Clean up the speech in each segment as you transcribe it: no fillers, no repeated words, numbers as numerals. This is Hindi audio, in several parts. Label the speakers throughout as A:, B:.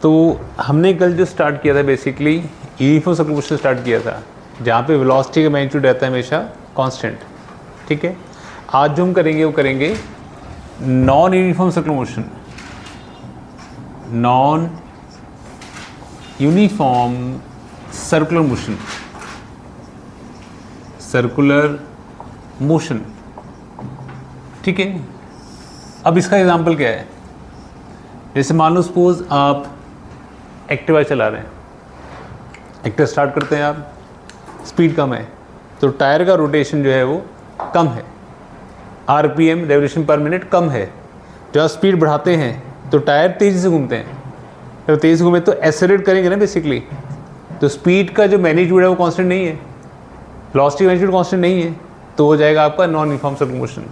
A: तो हमने कल जो स्टार्ट किया था basically uniform circular motion start किया था, जहाँ पे वेलोसिटी का मैग्नीट्यूड रहता है हमेशा कांस्टेंट, ठीक है। आज जो हम करेंगे वो करेंगे non uniform circular motion, non uniform circular motion, circular motion, ठीक है। अब इसका एग्जांपल क्या है, जैसे मान लो सपोज आप एक्टिवा चला रहे हैं, एक्टिवा स्टार्ट करते हैं आप, स्पीड कम है तो टायर का रोटेशन जो है वो कम है, आरपीएम रेवोल्यूशन पर मिनट कम है। जब आप स्पीड बढ़ाते हैं तो टायर तेज़ी से घूमते हैं, जब तेज़ी से घूमे तो एक्सेलरेट करेंगे ना बेसिकली, तो स्पीड का जो मैग्नीट्यूड है वो कांस्टेंट नहीं है, वेलोसिटी मैग्नीट्यूड कांस्टेंट नहीं है, तो हो जाएगा आपका नॉन यूनिफॉर्म सर्कुलर मोशन।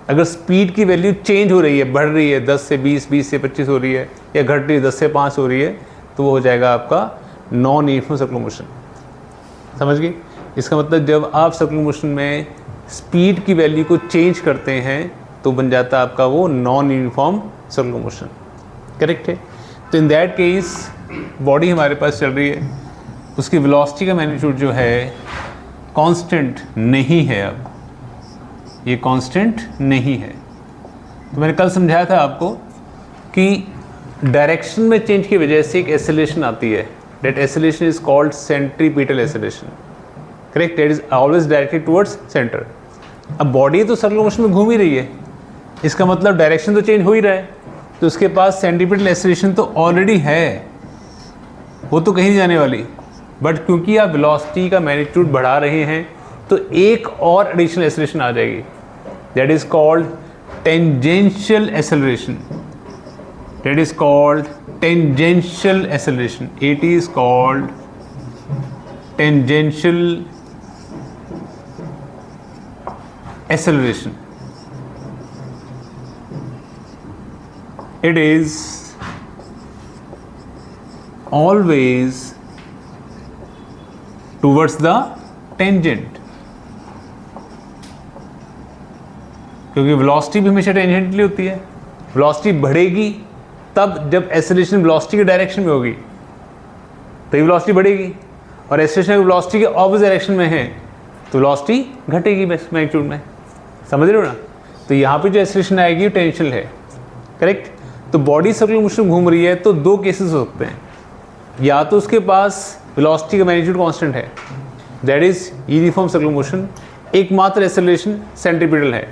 A: अगर स्पीड की वैल्यू चेंज हो रही है, बढ़ रही है, 10 से 20, 20 से 25 हो रही है, या घट रही है 10 से 5 हो रही है, तो वो हो जाएगा आपका नॉन यूनिफॉर्म सर्कुलर मोशन। समझ गए? इसका मतलब जब आप सर्कुलर मोशन में स्पीड की वैल्यू को चेंज करते हैं तो बन जाता है आपका वो non uniform circular motion. Correct है? तो इन दैट केस बॉडी हमारे पास चल रही है, उसकी वेलोसिटी का मैग्नीट्यूड जो है कांस्टेंट नहीं है, अब ये कांस्टेंट नहीं है। तो मैंने कल समझाया था आपको कि डायरेक्शन में चेंज की वजह से एक एक्सेलरेशन आती है, that acceleration is called centripetal acceleration. Correct? That is always directed towards centre. अब बॉडी तो सर्कुलर मोशन में घूम ही रही है, इसका मतलब डायरेक्शन तो चेंज हो ही रहा है, तो उसके पास सेंट्रीपिटल एक्सेलरेशन तो ऑलरेडी है, वो तो कहीं नहीं जाने वाली। बट क्योंकि आप वेलोसिटी का मैग्नीट्यूड बढ़ा रहे हैं तो एक और एडिशनल एक्सेलरेशन आ जाएगी, that is called tangential acceleration. That is called tangential acceleration. It is called tangential acceleration. It is always towards the tangent, क्योंकि वेलोसिटी भी हमेशा टेंजेंटली होती है। वेलोसिटी बढ़ेगी तब जब एक्सेलरेशन वेलोसिटी के डायरेक्शन में होगी तो वेलोसिटी बढ़ेगी, और एक्सेलरेशन वेलोसिटी के ऑपोजिट डायरेक्शन में है तो वेलोसिटी घटेगी मैग्नीट्यूड में। समझ रहे हो ना? तो यहाँ पे जो एक्सेलरेशन आएगी वो टेंशियल है। करेक्ट? तो बॉडी सर्कुलर मोशन में घूम रही है तो दो केसेस हो सकते हैं, या तो उसके पास वेलोसिटी का मैग्नीट्यूड कांस्टेंट है, that is uniform circular motion, एकमात्र एक्सेलरेशन सेंट्रीपिटल है,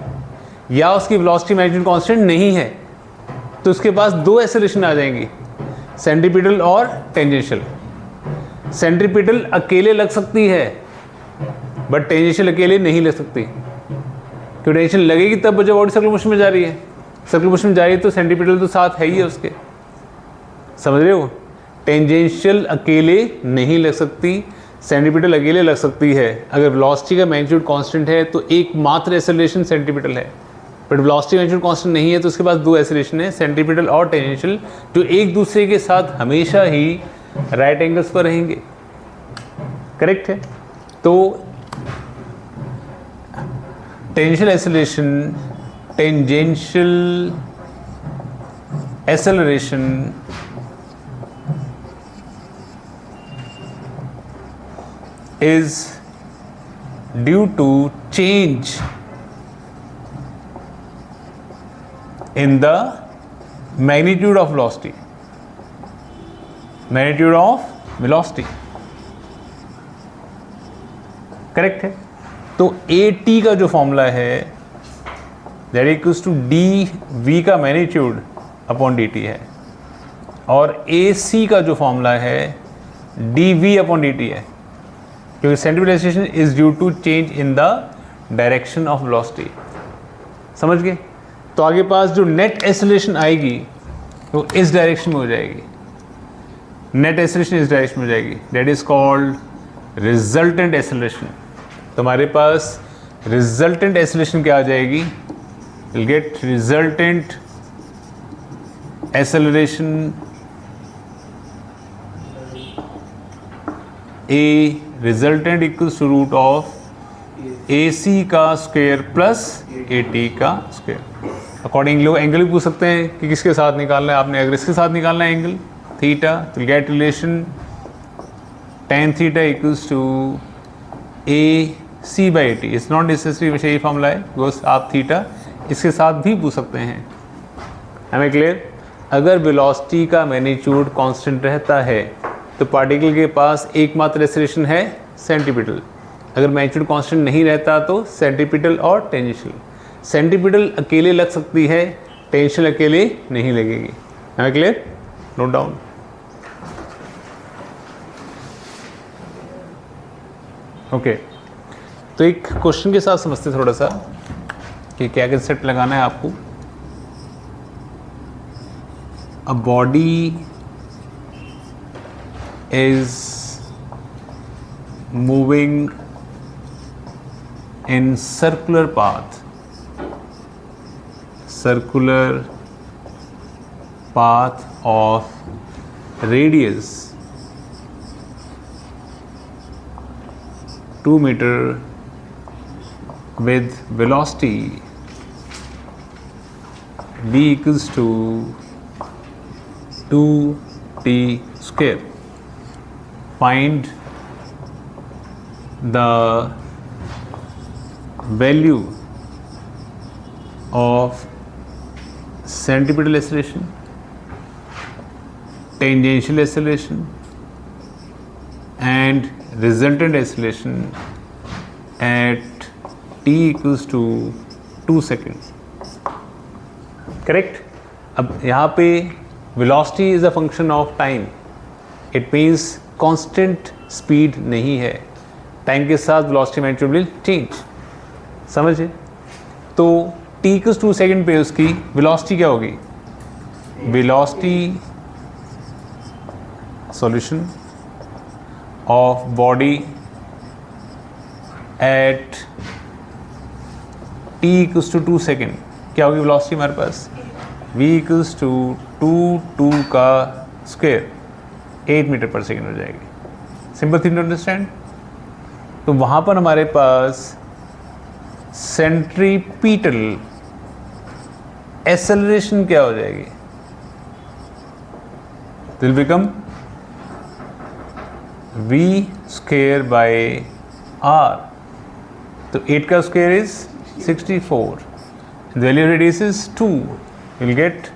A: या उसकी वेलोसिटी मैग्नीट्यूड कांस्टेंट नहीं है तो उसके पास दो एक्सेलरेशन आ जाएंगी, सेंट्रीपिटल और टेंजेंशियल। सेंट्रीपिटल अकेले लग सकती है बट टेंजेंशियल अकेले नहीं लग सकती, क्योंकि टेंजेंशियल लगेगी तब जब बॉडी सर्कुलर मोशन में जा रही है, सर्कुलर मोशन में जा रही है तो सेंट्रीपिटल तो साथ है ही है उसके। समझ रहे हो? टेंजेंशियल अकेले नहीं लग सकती, सेंट्रीपिटल अकेले लग सकती है। अगर वेलोसिटी का मैग्नीट्यूड कांस्टेंट है तो एकमात्र एक्सेलरेशन सेंट्रीपिटल है, बट वेलोसिटी मैग्नीट्यूड कांस्टेंट नहीं है तो उसके पास दो एक्सेलरेशन है, सेंट्रीपिटल और टेंजेंशियल, जो एक दूसरे के साथ हमेशा ही राइट एंगल्स पर रहेंगे। करेक्ट है? तो tangential acceleration is due to change in the magnitude of velocity. Magnitude of velocity. Correct है? तो AT का जो फॉर्मूला है दैट इक्वल्स टू dv का मैग्नीट्यूड अपॉन dt है, और AC का जो फॉर्मूला है dv अपॉन dt है, क्योंकि centripetal acceleration is due to change in the direction of velocity. समझ गए? तो आगे पास जो नेट एक्सेलरेशन आएगी वो इस डायरेक्शन में हो जाएगी, नेट एक्सेलरेशन इस डायरेक्शन में हो जाएगी, that is called resultant acceleration. तो हमारे पास रिजल्टेंट एक्सेलरेशन क्या आ जाएगी? Will get resultant acceleration A resultant equals to root of AC का स्क्वायर प्लस AT का स्क्वायर। अकॉर्डिंगली वो एंगल भी पूछ सकते हैं कि किसके साथ निकालना है आपने। अगर इसके साथ निकालना है एंगल थीटा, तो get relation tan theta equals to A C by T. It's not necessary हमेशा ये फॉर्मूला है, बिकॉज आप थीटा इसके साथ भी पूछ सकते हैं. हमें क्लियर? अगर वेलोसिटी का मैग्नीट्यूड कांस्टेंट रहता है तो पार्टिकल के पास एकमात्र एक्सेलरेशन है सेंटीपिटल. अगर मैग्नीट्यूड कांस्टेंट नहीं रहता तो सेंटीपिटल और टेंजेंशियल. सेंटीपिटल अकेले लग सकती है, टेंजेंशियल अकेले नहीं लगेगी. हमें क्लियर? Note down. ओके, तो एक क्वेश्चन के साथ समझते थोड़ा सा कि क्या कंसेप्ट लगाना है आपको. A body is moving in circular path, of radius 2 meter with velocity v equals to 2t square. Find the value of centripetal acceleration, tangential acceleration and resultant acceleration at t equals to 2 seconds. Correct. अब यहाँ पे velocity is a function of time. It means constant speed नहीं है. टाइम के साथ velocity magnitude will change. समझे? तो t equals 2 सेकेंड पे उसकी velocity क्या होगी? velocity solution of body at t equals to 2 second क्या होगी velocity हमारे पास? v equals to 2 का स्क्वायर 8 मीटर पर सेकेंड हो जाएगी. Simple thing to understand. तो वहाँ पर हमारे पास सेंट्रीपिटल एक्सेलरेशन क्या हो जाएगी? Will become v square by r. तो 8 का square is 64. The value of radius is 2. You'll get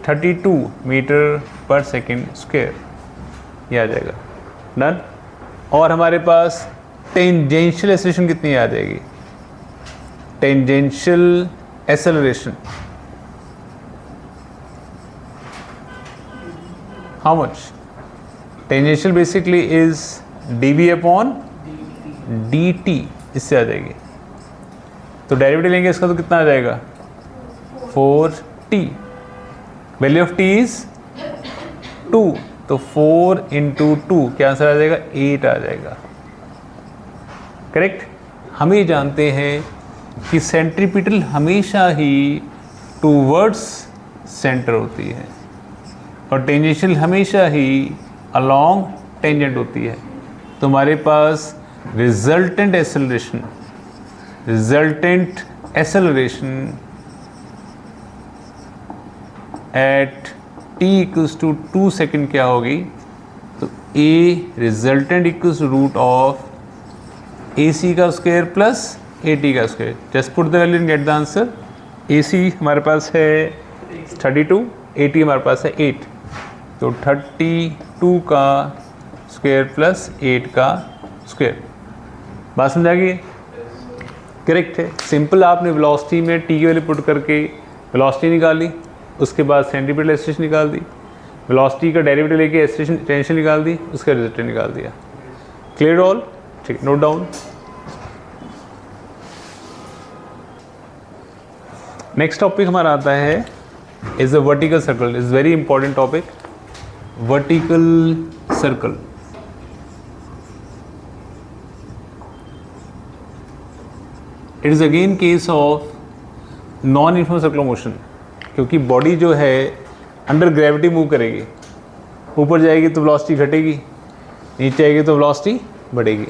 A: 32 metre पर सेकेंड स्क्वायर. ये आ जाएगा. डन. और हमारे पास टेंजेंशियल एक्सेलरेशन कितनी आ जाएगी? Tangential acceleration how much? Tangential basically is dv upon dt. इससे आ जाएगी. तो डेरिवेटिव लेंगे इसका तो कितना आ जाएगा? 4t. Value of t is 2. तो 4 इंटू 2 क्या आंसर आ जाएगा? 8 आ जाएगा. करेक्ट. हम ये जानते हैं कि सेंट्रीपिटल हमेशा ही टूवर्ड्स सेंटर होती है और टेंजेंशियल हमेशा ही अलोंग टेंजेंट होती है. तो हमारे पास resultant acceleration at t equals to 2 second क्या होगी? तो a resultant equals root of ac का स्क्वायर प्लस at का square. Just put the value and get the answer. ac हमारे पास है 32, at हमारे पास है 8. तो 32 का स्क्वायर प्लस 8 का स्क्वायर. बात समझा गई? करेक्ट है. सिंपल आपने वेलोसिटी में t की वैल्यू पुट करके वेलोसिटी निकाली, उसके बाद सेंटीपिटल एक्सेलरेशन निकाल दी, वेलोसिटी का डेरिवेटिव लेके एक्सेलरेशन टेंशन निकाल दी, उसका रिजल्टेंट निकाल दिया. Clear all? ठीक. Note down. नेक्स्ट टॉपिक हमारा आता है is a vertical circle. Is very important topic. Vertical circle. It is again case of non uniform circular motion, क्योंकि बॉडी जो है अंडर ग्रेविटी मूव करेगी. ऊपर जाएगी तो वेलोसिटी घटेगी, नीचे आएगी तो वेलोसिटी बढ़ेगी.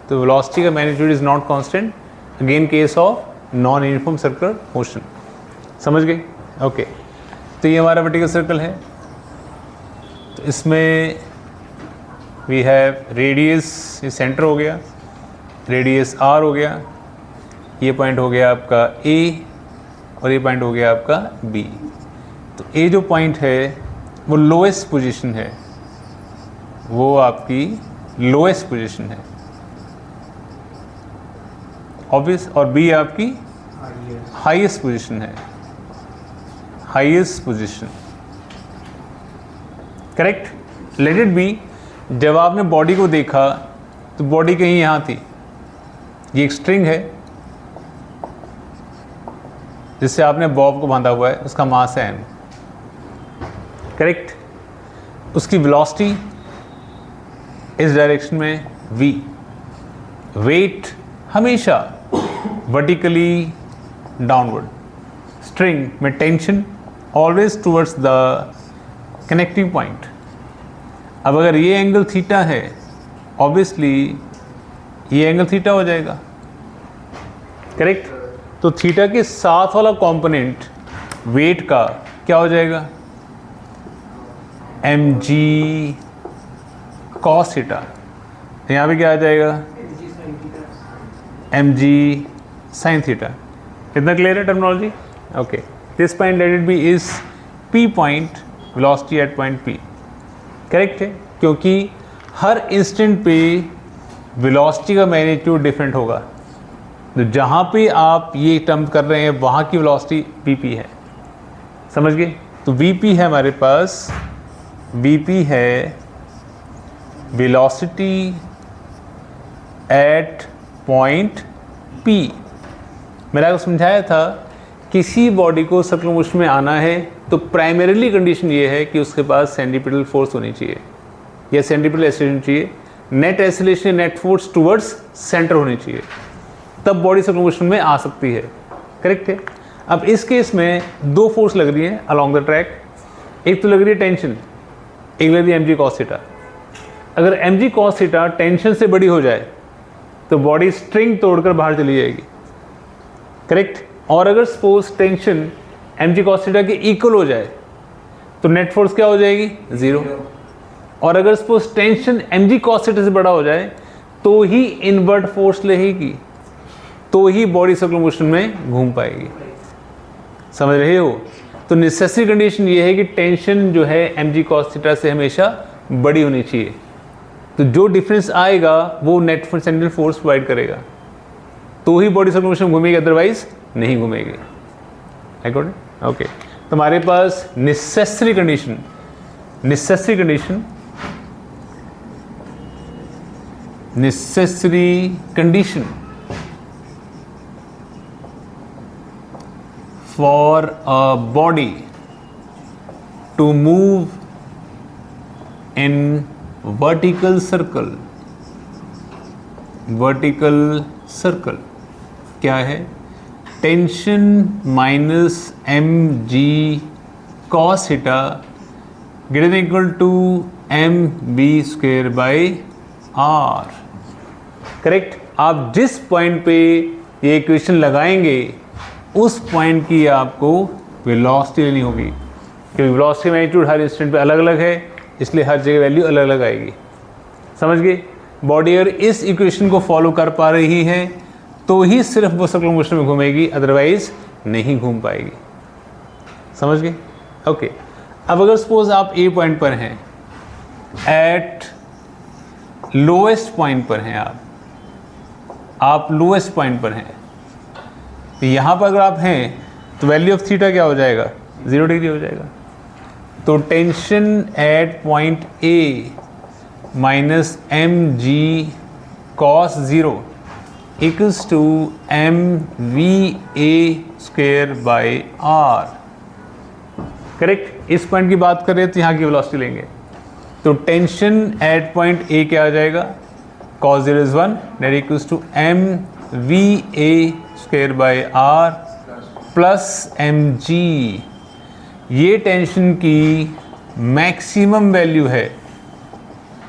A: तो वेलोसिटी का magnitude is not constant. Again case of non uniform circular motion. समझ गए? ओके. तो ये हमारा वर्टिकल सर्कल है. तो इसमें वी हैव रेडियस, ये सेंटर हो गया, रेडियस r हो गया, ये पॉइंट हो गया आपका A और ये पॉइंट हो गया आपका B। तो A जो पॉइंट है वो लोएस्ट पोजीशन है, वो आपकी लोएस्ट पोजीशन है ऑब्वियस, और B आपकी हाईएस्ट पोजीशन है, highest position, correct. Let it be, जब आपने बॉडी को देखा तो बॉडी कहीं यहाँ थी, ये एक स्ट्रिंग है जिससे आपने बॉब को बांधा हुआ है, उसका मास है m, करेक्ट। उसकी वेलोसिटी इस डायरेक्शन में v, वेट हमेशा वर्टिकली डाउनवर्ड, स्ट्रिंग में tension always towards the connecting point. अब अगर ये एंगल थीटा है, ऑब्वियसली ये एंगल थीटा हो जाएगा, करेक्ट। तो थीटा के साथ वाला कंपोनेंट वेट का क्या हो जाएगा, mg cos थीटा। यहाँ पे क्या आ जाएगा, mg sin थीटा। कितना क्लियर है terminology? Okay, this point let it be is p point, velocity at point p, correct है, क्योंकि हर इंस्टेंट पे वेलोसिटी का मैग्नीट्यूड डिफरेंट होगा। तो जहाँ पे आप ये टर्म कर रहे हैं वहाँ की वेलोसिटी vp है, समझ गए? तो vp है हमारे पास, vp है वेलोसिटी एट पॉइंट p। मैंने आपको समझाया था किसी बॉडी को सर्कुलर मोशन में आना है तो प्राइमरीली कंडीशन ये है कि उसके पास सेंट्रीपिटल फोर्स होनी चाहिए या सेंट्रीपिटल एक्सेलरेशन चाहिए, net acceleration, net force towards centre होनी चाहिए, तब बॉडी सर्कुलर मोशन में आ सकती है, करेक्ट है। अब इस केस में दो फोर्स लग रही है अलॉन्ग द ट्रैक, एक तो लग रही है टेंशन, एक लग रही है mg cos थीटा। अगर mg cos थीटा टेंशन से बड़ी हो जाए तो बॉडी स्ट्रिंग तोड़कर बाहर चली जाएगी, करेक्ट। और अगर suppose tension mg cos theta के इक्वल हो जाए तो नेट फोर्स क्या हो जाएगी, 0। और अगर suppose tension mg cos theta से बड़ा हो जाए तो ही इनवर्ट फोर्स लगेगी, तो ही बॉडी सर्कुलर मोशन में घूम पाएगी, समझ रहे हो? तो नेसेसरी कंडीशन ये है कि टेंशन जो है mg cos थीटा से हमेशा बड़ी होनी चाहिए, तो जो डिफरेंस आएगा वो नेट सेंट्रल फोर्स प्रोवाइड करेगा, तो ही बॉडी सर्कुलर मोशन घूमेगी, अदरवाइज नहीं घूमेगी। I got it? ओके, तो हमारे पास necessary condition for a body to move in vertical circle क्या है, tension minus mg cos theta greater than equal to mb square by r, correct. आप जिस पॉइंट पे ये इक्वेशन लगाएंगे उस पॉइंट की आपको वेलोसिटी लेनी होगी, क्योंकि वेलोसिटी मैग्नीट्यूड हर इंस्टेंट पे अलग अलग है, इसलिए हर जगह वैल्यू अलग अलग आएगी, समझ गए? बॉडी अगर इस इक्वेशन को फॉलो कर पा रही है तो ही सिर्फ वो सर्कुलर मोशन में घूमेगी, अदरवाइज नहीं घूम पाएगी, समझ गए? ओके, अब अगर सपोज आप ए पॉइंट पर हैं, एट लोएस्ट पॉइंट पर हैं, आप लोएस्ट पॉइंट पर हैं, तो यहाँ पर अगर आप हैं तो वैल्यू ऑफ थीटा क्या हो जाएगा, 0 डिग्री हो जाएगा। तो tension at point A minus mg cos 0 equals to mva square by r, correct. इस पॉइंट की बात करें तो यहाँ की वेलोसिटी लेंगे, तो टेंशन एट पॉइंट ए क्या आ जाएगा, cos 0 is 1, that equals to mva square by r plus mg। ये टेंशन की मैक्सिमम वैल्यू है,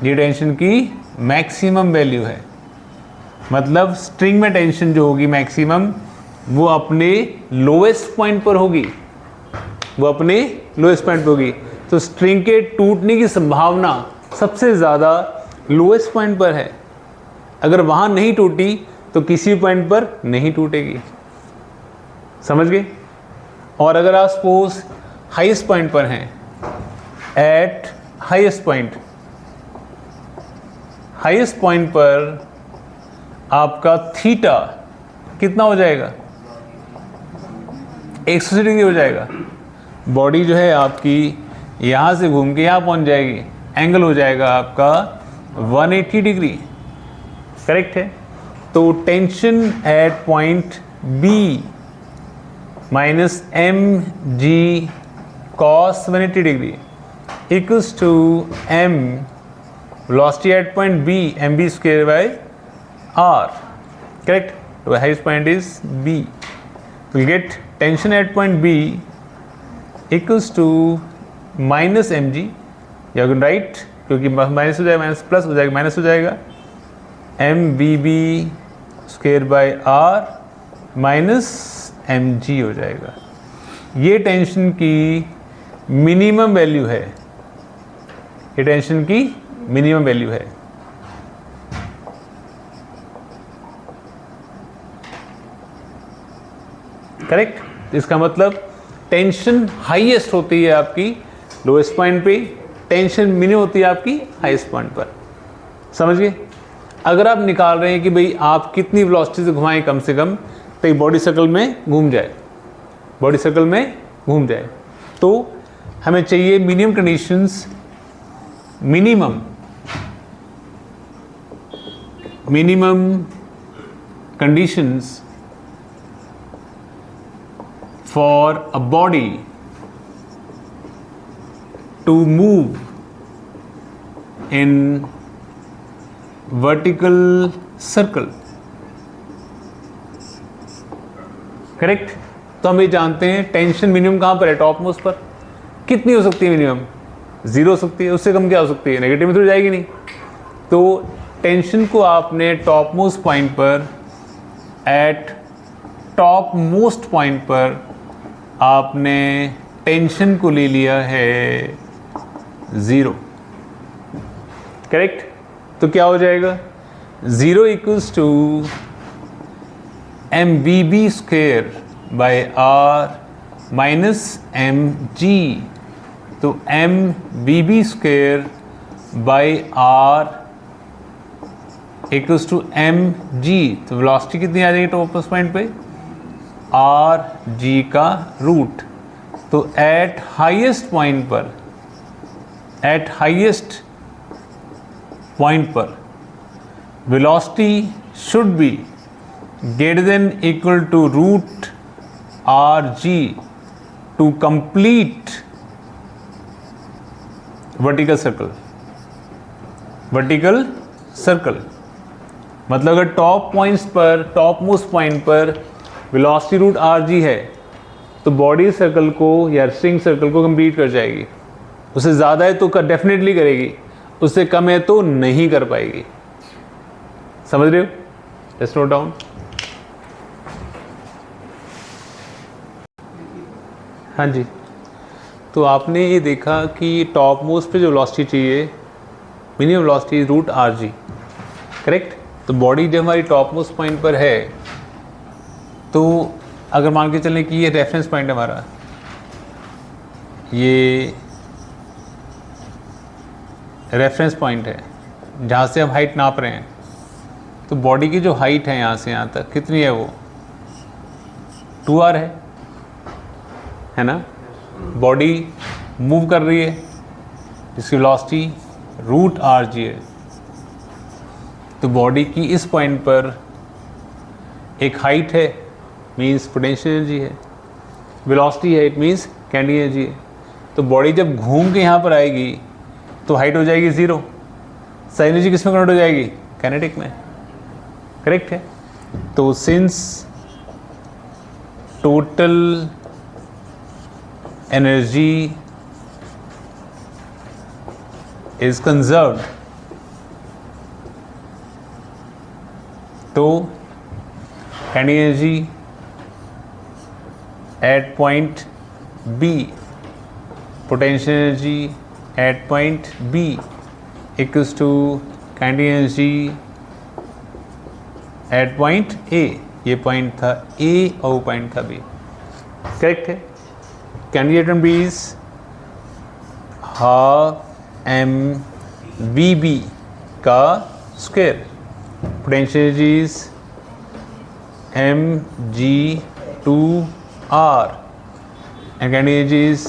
A: ये टेंशन की मैक्सिमम वैल्यू है, मतलब स्ट्रिंग में टेंशन जो होगी मैक्सिमम वो अपने लोएस्ट पॉइंट पर होगी, वो अपने लोएस्ट पॉइंट पर होगी। तो स्ट्रिंग के टूटने की संभावना सबसे ज़्यादा लोएस्ट पॉइंट पर है। अगर वहाँ नहीं टूटी तो किसी पॉइंट पर नहीं टूटेगी, समझ गए। और अगर आप सपोज हाईएस्ट पॉइंट पर हैं, एट हाईएस्ट पॉइंट पर आपका थीटा कितना हो जाएगा, 180 डिग्री हो जाएगा। बॉडी जो है आपकी यहाँ से घूम के यहाँ पहुँच जाएगी, एंगल हो जाएगा आपका 180 डिग्री, करेक्ट है। तो tension at point B minus M G cos 180 degree equals to M velocity at point B M B square by R, correct. तो highest point is B, we'll get tension at point B equals to minus mg, you can write, क्योंकि माइनस हो जाएगा, माइनस प्लस हो जाएगा, माइनस हो जाएगा, M B B square by R minus M G हो जाएगा। ये टेंशन की मिनिमम वैल्यू है, ये टेंशन की मिनिमम वैल्यू है। करेक्ट। इसका मतलब टेंशन हाईएस्ट होती है आपकी लोएस्ट पॉइंट पे, टेंशन मिनिमम होती है आपकी हाईएस्ट पॉइंट पर, समझ गए। अगर आप निकाल रहे हैं कि भाई आप कितनी वेलोसिटी से घुमाएं कम से कम, तो बॉडी सर्कल में घूम जाए, बॉडी सर्कल में घूम जाए, तो हमें चाहिए minimum conditions, minimum conditions for a body to move in vertical circle, correct. तो हम ये जानते हैं टेंशन मिनिमम कहाँ पर है, टॉप मोस्ट पर। कितनी हो सकती है मिनिमम, 0 हो सकती है, उससे कम क्या हो सकती है, नेगेटिव में तो जाएगी नहीं। तो टेंशन को आपने टॉप मोस्ट पॉइंट पर, एट टॉप मोस्ट पॉइंट पर आपने टेंशन को ले लिया है 0, करेक्ट। तो क्या हो जाएगा, 0 equals to M B B square by R minus M G. तो M B B square by R equals to M G. तो वेलोसिटी कितनी आ जाएगी टॉप मोस्ट पॉइंट पे, आर जी का रूट। तो एट हाईएस्ट पॉइंट पर velocity should be greater than equal to root R G to complete vertical circle. मतलब अगर टॉप पॉइंट्स पर, टॉप मोस्ट पॉइंट पर वेलोसिटी रूट आर जी है, तो बॉडी सर्कल को या स्ट्रिंग सर्कल को कंप्लीट कर जाएगी। उससे ज़्यादा है तो डेफिनेटली करेगी, उससे कम है तो नहीं कर पाएगी, समझ रहे हो। Let's note down. हाँ जी, तो आपने ये देखा कि टॉप मोस्ट पे जो वेलोसिटी चाहिए, minimum velocity root R G, correct. तो बॉडी जब हमारी टॉप मोस्ट पॉइंट पर है, तो अगर मान के चलें कि ये रेफरेंस पॉइंट है हमारा, ये रेफरेंस पॉइंट है जहाँ से हम हाइट नाप रहे हैं। तो बॉडी की जो हाइट है यहाँ से यहाँ तक कितनी है, वो 2r है ना। बॉडी मूव कर रही है, जिसकी वेलोसिटी रूट आर जी है। तो बॉडी की इस पॉइंट पर एक हाइट है, मीन्स पोटेंशियल एनर्जी है, वेलोसिटी है, इट मीन्स काइनेटिक एनर्जी है। तो बॉडी जब घूम के यहाँ पर आएगी तो हाइट हो जाएगी 0, सारी एनर्जी किस में कन्वर्ट हो जाएगी, काइनेटिक में, करेक्ट है। तो since total energy is conserved, तो kinetic energy at point B potential energy at point B equals to kinetic energy at point A. ये पॉइंट था A और पॉइंट था B, करेक्ट है। kinetic at point B is half mVB का square, potential energy is mg2r and kinetic energy is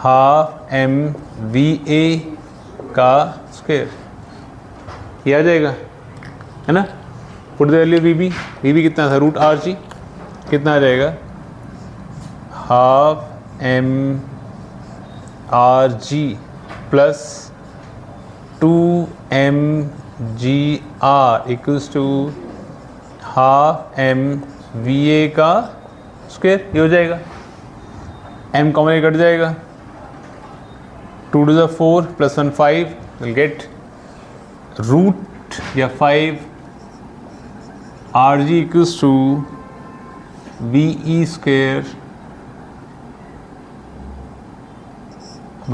A: half mVA का स्क्वायर। ये आ जाएगा, है ना। पुट द वैल्यू वीबी कितना था, रूट आर जी, कितना आ जाएगा, half M R G plus 2mgr equals to half M V A का स्क्वायर। ये हो जाएगा, m कॉमन कट जाएगा, 2 to the 4 plus 1 5 will get root या 5 rg equals to ve square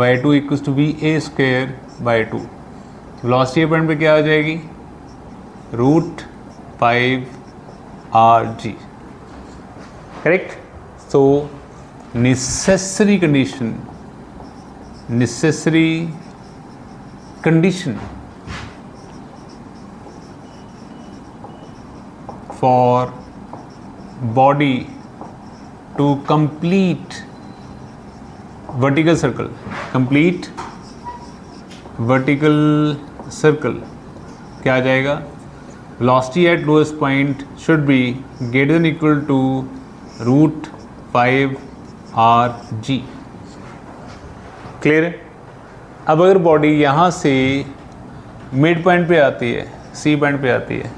A: by 2 equals to va square by 2। Velocity point पे क्या आ जाएगी, root 5 rg, correct. So necessary condition for body to complete vertical circle क्या आ जाएगा, velocity at lowest point should be greater than equal to root 5 rg। Clear है। अब अगर बॉडी यहाँ से मिड पॉइंट पे आती है, सी पॉइंट पे आती है,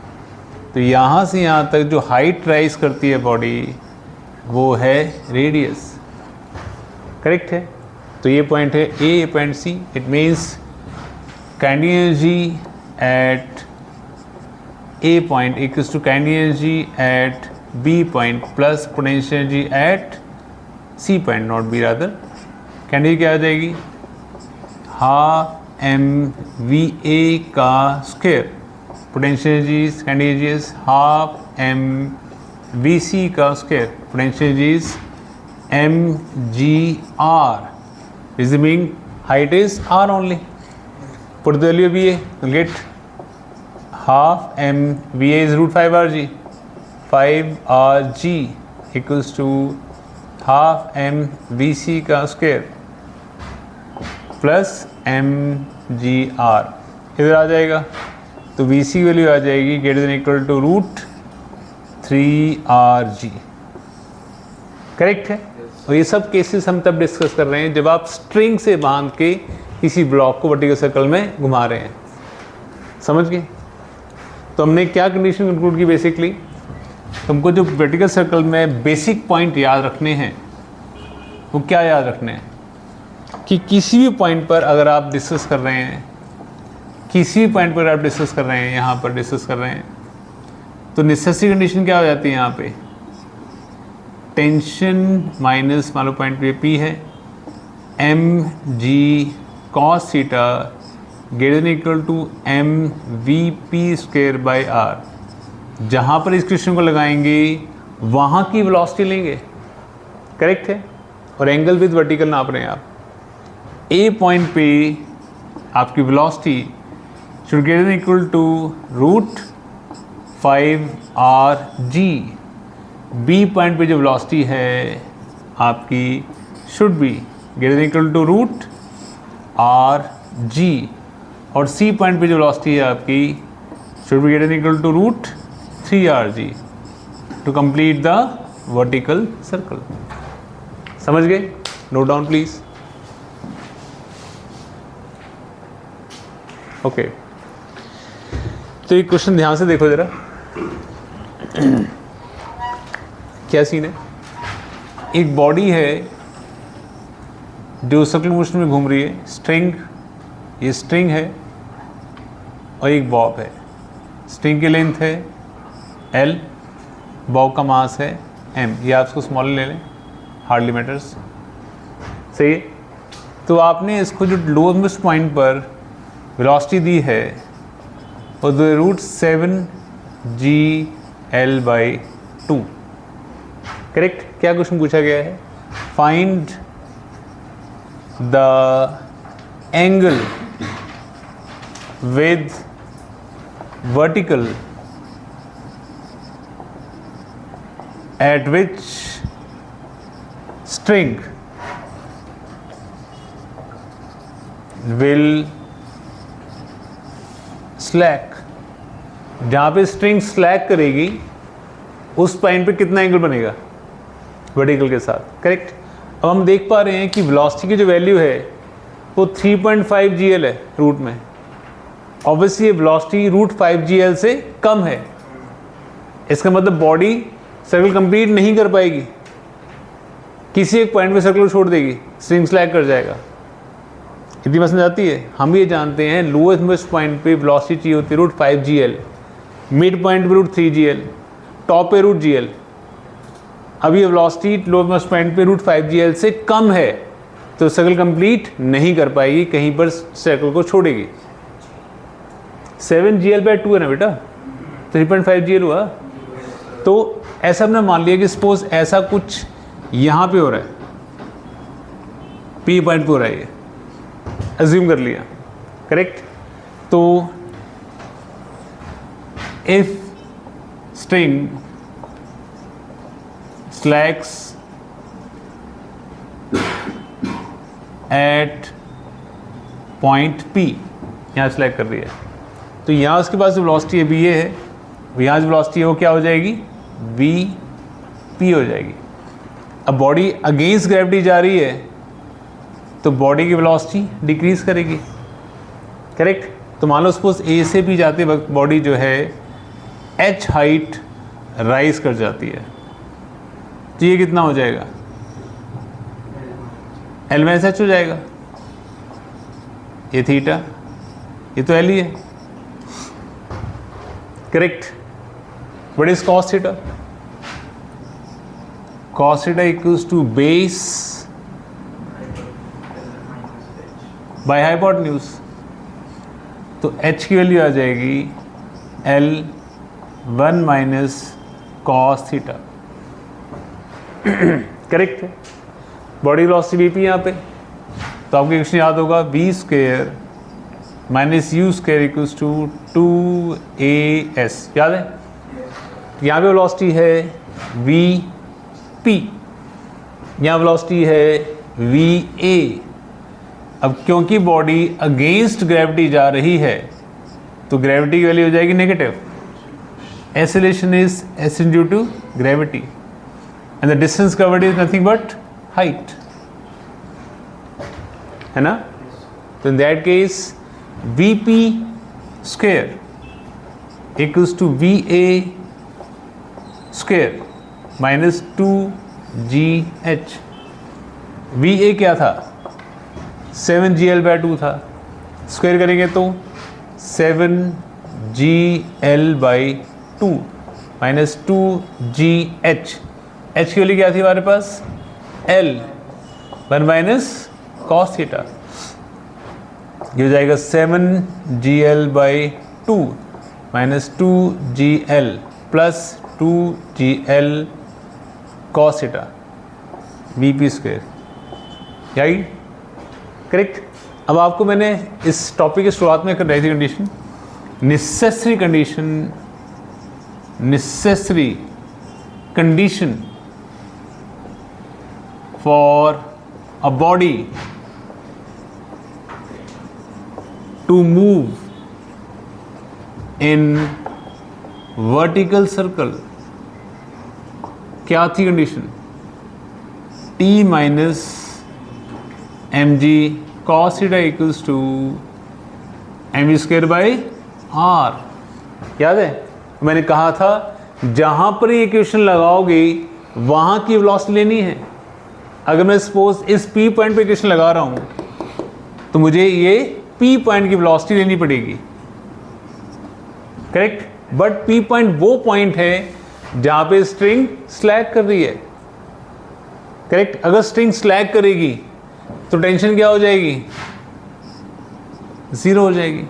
A: तो यहाँ से यहाँ तक जो हाइट राइज करती है बॉडी वो है रेडियस, करेक्ट है। तो ये पॉइंट है ए, ये point C. It means kinetic energy at A point equals to kinetic energy at B point plus potential energy at C point, not B rather. Kinetic क्या आ जाएगी, हाफ एम वी ए का square, potential energy kinetic energy is half M V C का square, potential energy is M G R, meaning height is R only. Put the value V A, get half M V A is root 5 R G, 5 R G equals to half M V C का square plus M G R, इधर आ जाएगा तो वी सी वैल्यू आ जाएगी greater than equal to root 3 R G, correct है। और ये सब केसेस हम तब डिस्कस कर रहे हैं जब आप स्ट्रिंग से बांध के किसी ब्लॉक को वर्टिकल सर्कल में घुमा रहे हैं, समझ गए। तो हमने क्या कंडीशन इंक्लूड की, बेसिकली तुमको जो वर्टिकल सर्कल में बेसिक पॉइंट याद रखने हैं वो क्या याद रखने हैं कि किसी भी पॉइंट पर अगर आप डिस्कस कर रहे हैं, किसी भी पॉइंट पर आप डिस्कस कर रहे हैं, यहाँ पर डिस्कस कर रहे हैं, तो नेसेसरी कंडीशन क्या हो जाती है यहाँ पे, टेंशन माइनस मान लो पॉइंट पे पी है, M G cos theta greater than equal to M V P square by R. जहाँ पर इस क्वेश्चन को लगाएंगे वहाँ की वेलोसिटी लेंगे, करेक्ट है। और एंगल विद वर्टिकल नाप रहे हैं आप। ए पॉइंट पे आपकी velocity should greater than equal to root 5 R G. B point पे जो वेलोसिटी है आपकी should be greater than equal to root R G, और सी पॉइंट पे जो वेलोसिटी है आपकी should be greater than equal to root 3 R G to complete the vertical circle. समझ गए? Note down please. ओके, तो ये क्वेश्चन ध्यान से देखो जरा, क्या सीन है। एक बॉडी है जो सर्कुलर मोशन में घूम रही है, स्ट्रिंग, ये स्ट्रिंग है और एक बॉब है। स्ट्रिंग की लेंथ है L, बॉब का मास है M। ये आप इसको स्मॉल ले लें, हार्डली मैटर्स, सही है। तो आपने इसको जो लोएस्ट पॉइंट पर वेलोसिटी दी है वो √7gl/2। करेक्ट? क्या क्वेश्चन पूछा गया है? Find the angle with vertical at which string will slack। जहाँ पे स्ट्रिंग स्लैक करेगी उस पॉइंट पे कितना एंगल बनेगा वर्टिकल के साथ। करेक्ट? अब हम देख पा रहे हैं कि वेलोसिटी की जो वैल्यू है वो 3.5 GL है रूट में। ऑब्वियसली ये वेलोसिटी √5 GL से कम है, इसका मतलब बॉडी सर्कल कंप्लीट नहीं कर पाएगी, किसी एक पॉइंट पे सर्कल छोड़ देगी, स्ट्रिंग स्लैक कर जाएगा। इतनी बात समझ आती है? हम ये जानते हैं लोएस्ट मोस्ट पॉइंट पे वेलोसिटी चाहिए होती है √5 GL, मिड पॉइंट पे √3 GL, टॉप पे √GL। अब ये वेलोसिटी लोएस्ट मोस्ट पॉइंट पे √5 GL से कम है तो सर्कल कंप्लीट नहीं कर पाएगी, कहीं पर सर्कल को छोड़ेगी। 7gl/2 है ना बेटा, 3.5 GL हुआ। तो ऐसा हमने मान लिया कि सपोज ऐसा कुछ यहाँ पे हो रहा है, P पॉइंट पे हो रहा है, ये अज्यूम कर लिया। करेक्ट? तो if string slacks at point P, यहाँ स्लैक कर रही है, तो यहाँ उसके पास जो वेलोसिटी है ये है, यहाँ जो वेलोसिटी है वो क्या हो जाएगी? Vp हो जाएगी। अब बॉडी अगेंस्ट ग्रेविटी जा रही है तो बॉडी की वेलोसिटी डिक्रीज करेगी। करेक्ट? तो मान लो सपोज A से B जाते वक्त बॉडी जो है h हाइट राइज कर जाती है, तो ये कितना हो जाएगा? L-h हो जाएगा। ये थीटा, ये तो L ही है। Correct? What is cos theta? Cos theta equals to base by hypotenuse। तो h की वैल्यू आ जाएगी L1 minus cos theta। Correct है? बॉडी वेलोसिटी Vp यहाँ पे, तो आपको क्वेश्चन याद होगा v² minus u² equals to 2as। याद है? यहाँ पे वेलोसिटी है Vp, यहाँ वेलोसिटी है Va। अब क्योंकि बॉडी अगेंस्ट ग्रेविटी जा रही है तो ग्रेविटी की वैल्यू हो जाएगी negative. Acceleration is s due to gravity and the distance covered is nothing but height, है ना? तो in that case Vp² equals to Va² minus 2gh। Va क्या था? 7gl/2 था, स्क्वायर करेंगे तो 7gl/2 माइनस 2gh। h की वैल्यू क्या थी हमारे पास? L1 minus cos theta. ये हो जाएगा 7gl/2 minus 2gl plus 2gl cos theta Vp²। यही करेक्ट? अब आपको मैंने इस टॉपिक की शुरुआत में कर रही थी condition, necessary condition for a body to move in vertical circle. क्या थी condition? T minus mg cos theta equals to mv²/r। याद है? मैंने कहा था जहां पर ये इक्वेशन लगाओगे वहां की वेलोसिटी लेनी है। अगर मैं सपोज इस P पॉइंट पे इक्वेशन लगा रहा हूं तो मुझे ये P पॉइंट की वेलोसिटी लेनी पड़ेगी। करेक्ट? बट P पॉइंट वो पॉइंट है जहां पे स्ट्रिंग स्लैक कर रही है। करेक्ट? अगर स्ट्रिंग स्लैक करेगी तो टेंशन क्या हो जाएगी, 0 हो जाएगी।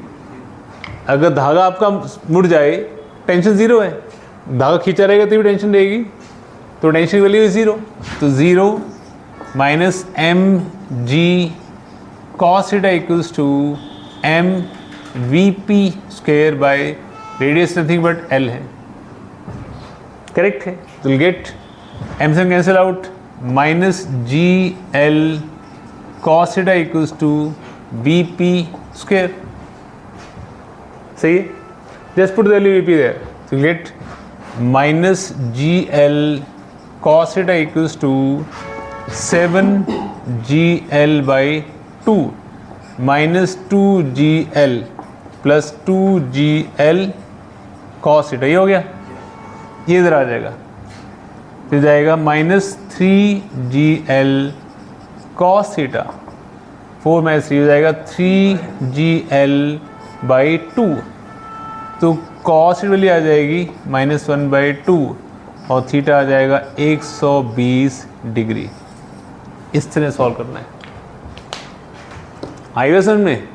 A: अगर धागा आपका मुड़ जाए, टेंशन 0 है, धागा खींचा रहेगा तो भी टेंशन रहेगी, तो टेंशन की वैल्यू है 0। तो 0 minus M G cos theta equals to M V P square by radius nothing but L है, करेक्ट है। तो गेट एम से cancel out, minus G L cos theta equals to B P square, सही है। Just put the value V P there, तो get minus G L cos theta equals to 7gl by 2 minus 2gl plus 2gl cos theta, ये हो गया, ये इधर आ जाएगा, फिर जाएगा minus 3gl cos theta, 4 minus 3 हो जाएगा 3gl बाई 2, तो कॉस की वैल्यू आ जाएगी -1/2 और थीटा आ जाएगा 120 डिग्री। इस तरह सॉल्व करना है। आइए समझ में,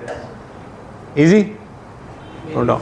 A: इजी, नोट डाउन।